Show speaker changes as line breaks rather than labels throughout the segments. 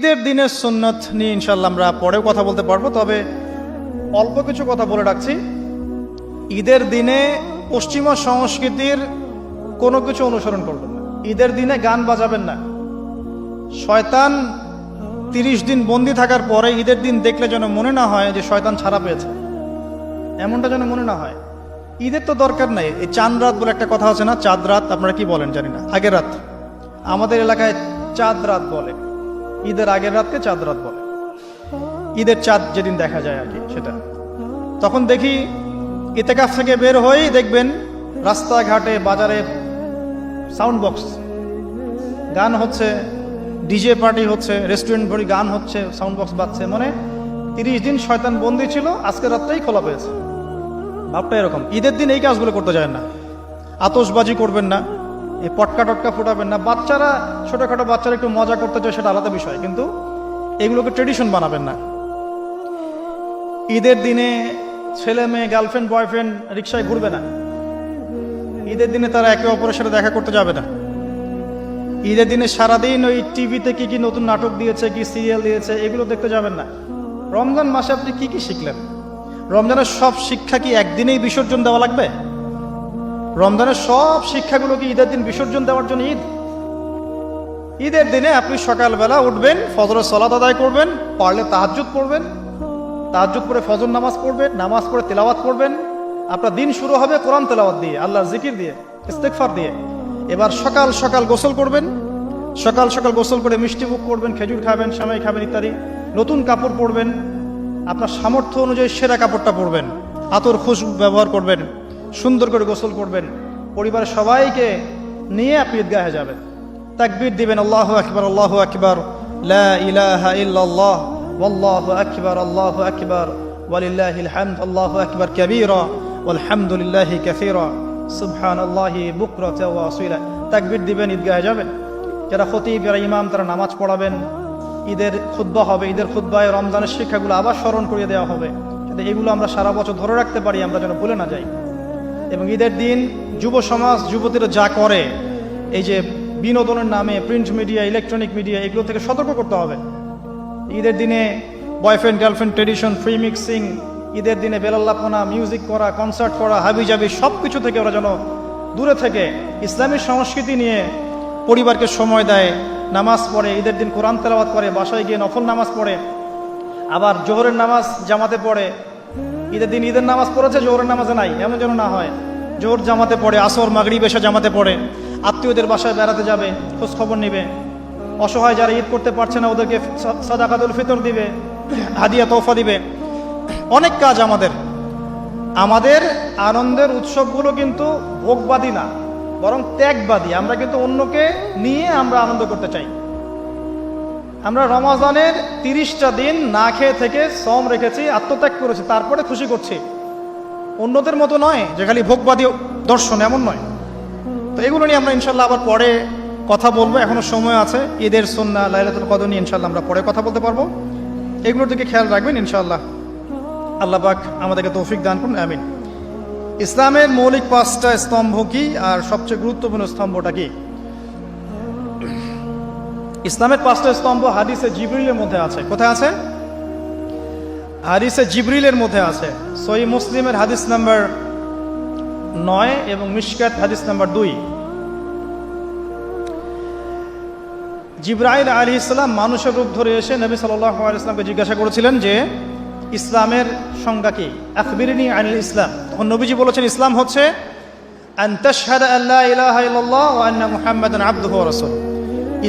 ঈদের দিনের সুন্নত নিয়ে ইনশাল্লাহ আমরা পরেও কথা বলতে পারবো, তবে অল্প কিছু কথা বলে রাখছি। ঈদের দিনে পশ্চিমা সংস্কৃতির কোনো কিছু অনুসরণ করবেন না। ঈদের দিনে গান বাজাবেন না। শয়তান 30 দিন বন্দি থাকার পরে ঈদের দিন দেখলে যেন মনে না হয় যে শয়তান ছাড়া পেয়েছে, এমনটা যেন মনে না হয়। ঈদের তো দরকার নাই। এই চাঁদ রাত বলে একটা কথা আছে না, চাঁদ রাত, আপনারা কি বলেন জানি না, আগের রাত। আমাদের এলাকায় চাঁদ রাত বলে, ঈদের আগের রাতকে চাঁদ রাত বলে। ঈদের চাঁদ যেদিন দেখা যায় আর কি, সেটা। তখন দেখি ইতেকাফ থেকে বের হয়েই দেখবেন রাস্তাঘাটে বাজারে সাউন্ড বক্স, গান হচ্ছে, ডিজে পার্টি হচ্ছে, রেস্টুরেন্ট ভরি গান হচ্ছে, সাউন্ড বক্স বাজছে। মানে 30 দিন শয়তান বন্দি ছিল, আজকের রাতটাই খোলা পেয়েছে। ভাবটা এরকম। ঈদের দিন এই কাজগুলো করতে যায় না। আতশবাজি করবেন না, এই পটকা টটকা ফুটাবেন না। বাচ্চারা, ছোটখাটো বাচ্চারা একটু মজা করতে চায়, সেটা আলাদা বিষয়, কিন্তু এগুলোকে ট্রেডিশন বানাবেন না। ঈদের দিনে ছেলে মেয়ে, গার্লফ্রেন্ড বয়ফ্রেন্ড রিক্সায় ঘুরবে না। ঈদের দিনে তারা একে অপরের সাথে দেখা করতে যাবে না। ঈদের দিনে সারাদিন ওই টিভিতে কি কি নতুন নাটক দিয়েছে, কি সিরিয়াল দিয়েছে, এগুলো দেখতে যাবেন না। রমজান মাসে আপনি কি কি শিখলেন? রমজানের সব শিক্ষা কি একদিনেই বিসর্জন দেওয়া লাগবে? রমজানের সব শিক্ষাগুলো কি ঈদের দিন বিসর্জন দেওয়ার জন্য ঈদ? ঈদের দিনে আপনি সকালবেলা উঠবেন, ফজরের সালাত আদায় করবেন, পারলে তাহাজ্জুদ পড়বেন, তাহাজ্জুদ পড়ে ফজর নামাজ পড়বেন, নামাজ পড়ে তেলাওয়াত করবেন। আপনার দিন শুরু হবে কোরআন তেলাওয়াত দিয়ে, আল্লাহর জিকির দিয়ে, ইস্তেগফার দিয়ে। এবার সকাল সকাল গোসল করবেন, সকাল সকাল গোসল করে মিষ্টি মুখ করবেন, খেজুর খাবেন, সেমাই খাবেন ইত্যাদি। নতুন কাপড় পরবেন, আপনার সামর্থ্য অনুযায়ী সেরা কাপড়টা পরবেন, আতর খুশবু ব্যবহার করবেন, সুন্দর করে গোসল করবেন, পরিবারের সবাইকে নিয়ে আপনি ঈদগাহে যাবেন, তাকবীর দিবেন, আল্লাহু আকবার, আল্লাহু আকবার, লা ইলাহা ইল্লাল্লাহ, ওয়াল্লাহু আকবার, আল্লাহু আকবার, ওয়ালিল্লাহিল হামদ, আল্লাহু আকবার কাবীরা, ওয়ালহামদুলিল্লাহি কাসীরা, সুবহানাল্লাহি বুকরাতাও ওয়া আসীলা। তাকবীর দিবেন, ঈদগাহে যাবেন। যারা খতিব, যারা ইমাম, তারা নামাজ পড়াবেন। ঈদের খুতবা হবে, ঈদের খুতবায় রমজানের শিক্ষাগুলো আবার স্মরণ করিয়ে দেওয়া হবে, যাতে এগুলো আমরা সারা বছর ধরে রাখতে পারি, আমরা যেন ভুলে না যাই। এবং ঈদের দিন যুব সমাজ, যুবতীরা যা করে, এই যে বিনোদনের নামে প্রিন্ট মিডিয়া, ইলেকট্রনিক মিডিয়া, এগুলো থেকে সতর্ক করতে হবে। ঈদের দিনে boyfriend girlfriend tradition, free mixing, ঈদের দিনে বেলাল্লাপনা, মিউজিক করা, কনসার্ট করা, হাবিজাবি, সব কিছু থেকে ওরা যেন দূরে থেকে ইসলামী সংস্কৃতি নিয়ে পরিবারকে সময় দেয়, নামাজ পড়ে, ঈদের দিন কোরআন তেলাওয়াত করে, বাসায় গিয়ে নফল নামাজ পড়ে, আবার জোহরের নামাজ জামাতে পড়ে। ঈদের দিন ঈদের নামাজ পড়েছে, জোহরের নামাজে নাই, এমন যেন না হয়। জোহর জামাতে পড়ে, আসর মাগরিব এশা জামাতে পড়ে, আত্মীয়দের বাসায় বেড়াতে যাবে, খোঁজ খবর নেবে। অসহায় যারা ঈদ করতে পারছে না, ওদেরকে সাদাকাতুল ফিতর দিবে, হাদিয়া তোফা দিবে। অনেক কাজ আমাদের। আমাদের আনন্দের উৎসবগুলো কিন্তু ভোগবাদী না, বরং ত্যাগবাদী। আমরা কিন্তু অন্যকে নিয়ে আমরা আনন্দ করতে চাই। আমরা রমাজানের 30টা দিন না খেয়ে থেকে সম রেখেছি, আত্মত্যাগ করেছি, তারপরে খুশি করছি। অন্যদের মতো নয় যে খালি ভোগবাদী দর্শন, এমন নয়। তো এগুলো নিয়ে আমরা ইনশাল্লাহ আবার পরে কথা বলবো, এখনো সময় আছে। ঈদের সুন্নাহ, লাইলাতুল কদর নিয়ে ইনশাল্লাহ আমরা পরে কথা বলতে পারবো। এগুলোর দিকে খেয়াল রাখবেন ইনশাল্লাহ। আল্লাহ পাক আমাদেরকে তৌফিক দান করুন, আমিন। ইসলামের মৌলিক 5টা স্তম্ভ কি, আর সবচেয়ে গুরুত্বপূর্ণ স্তম্ভটা কি? ইসলামের 5টা স্তম্ভ হাদিসে জিবরিলের মধ্যে আছে। কোথায় আছে? হাদিসে জিবরিলের মধ্যে আছে। সহিহ মুসলিমের হাদিস নাম্বার 9 এবং মিশকাত হাদিস নাম্বার 2। জিবরাইল আলাইহিস সালাম মানুষের রূপ ধরে এসে নবী সাল্লাল্লাহু আলাইহি ওয়াসাল্লামকে জিজ্ঞাসা করেছিলেন যে ইসলামের সংজ্ঞা কি, আখবিরনি আনিল ইসলাম। তখন নবীজি বলেছেন, ইসলাম হচ্ছে আন তাশহাদা আল্লা ইলাহা ইল্লাল্লাহ ওয়া আন্না মুহাম্মাদান আবদুহু ওয়া রাসূলুহু।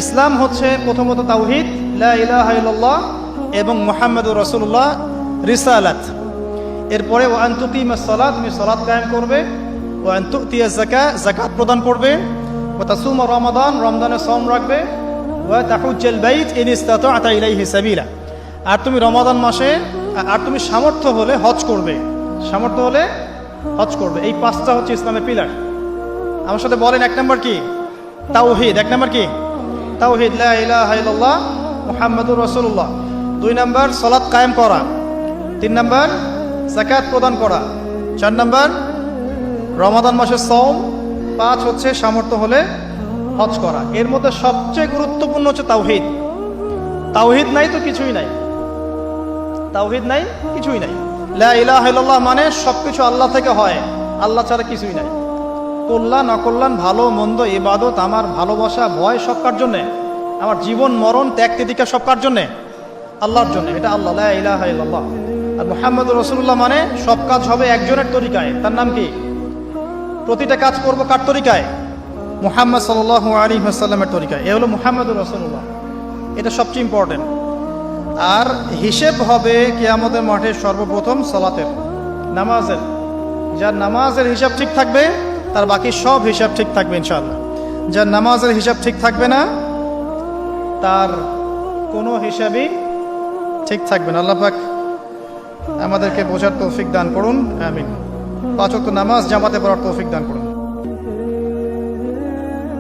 ইসলাম হচ্ছে প্রথমত তাওহীদ, লা ইলাহা ইল্লাল্লাহ, এবং মুহাম্মাদুর রাসূলুল্লাহ, রিসালাত। এরপরে ওয়া আন তুকিমাস সালাত, তুমি সালাত কায়েম করবে, ওয়া আন তুতিয়াজ যাকাত, যাকাত প্রদান করবে, ওয়া তাসুমা রমাদান, রমজানে সওম রাখবে, ওয়া তাহুজ্জাল বাইত ইন ইসতাতা'তা ইলাইহি সাবিলা, আর তুমি রমাদান মাসে, আর তুমি সামর্থ্য হলে হজ করবে, সামর্থ্য হলে হজ করবে। এই 5টা হচ্ছে ইসলামের পিলার। আমার সাথে বলেন, 1 নম্বর কি? তাওহীদ। 1 নম্বর কি? তাওহীদ, লা ইলাহা ইল্লাল্লাহ মুহাম্মাদুর রাসূলুল্লাহ। 2 নম্বর সালাত কায়েম করা। 3 নম্বর যাকাত প্রদান করা। 4 নম্বর রমাদান মাসের সওম। 5 হচ্ছে সামর্থ্য হলে হজ করা। এর মধ্যে সবচেয়ে গুরুত্বপূর্ণ হচ্ছে তাওহীদ। তাওহীদ নাই তো কিছুই নাই, তাওহীদ নাই কিছুই নাই। লা ইলাহা ইল্লাল্লাহ মানে সবকিছু আল্লাহ থেকে হয়, আল্লাহ ছাড়া কিছুই নাই। কল্যাণ অকল্যাণ, ভালো মন্দ, ইবাদত, আমার ভালোবাসা ভয় সব কার জন্যে? আমার জীবন মরণ ত্যাগ তিতিক্ষা সব কার জন্যে? আল্লাহর জন্য। এটা আল্লাহ, লা ইলাহা ইল্লাল্লাহ। আর মুহাম্মদুর রাসূলুল্লাহ মানে সব কাজ হবে একজনের তরিকায়, তার নাম কি? প্রতিটা কাজ করব কার তরিকায়? মুহাম্মদ সাল্লাল্লাহু আলাইহি ওয়াসাল্লামের তরিকায়। এ হলো মুহাম্মদুর রাসূলুল্লাহ, এটা সবচেয়ে ইম্পর্টেন্ট। আর হিসেব হবে কিয়ামতের মাঠে সর্বপ্রথম সালাতের, নামাজের। যার নামাজের হিসাব ঠিক থাকবে তার বাকি সব হিসাব ঠিক থাকবে ইনশাআল্লাহ। যার নামাজের হিসাব ঠিক থাকবে না তার কোনো হিসাবই ঠিক থাকবে না। আল্লাহ পাক আমাদেরকে বোঝার তৌফিক দান করুন, আমিন। 5 ওয়াক্ত নামাজ জামাতে পড়ার তৌফিক দান করুন।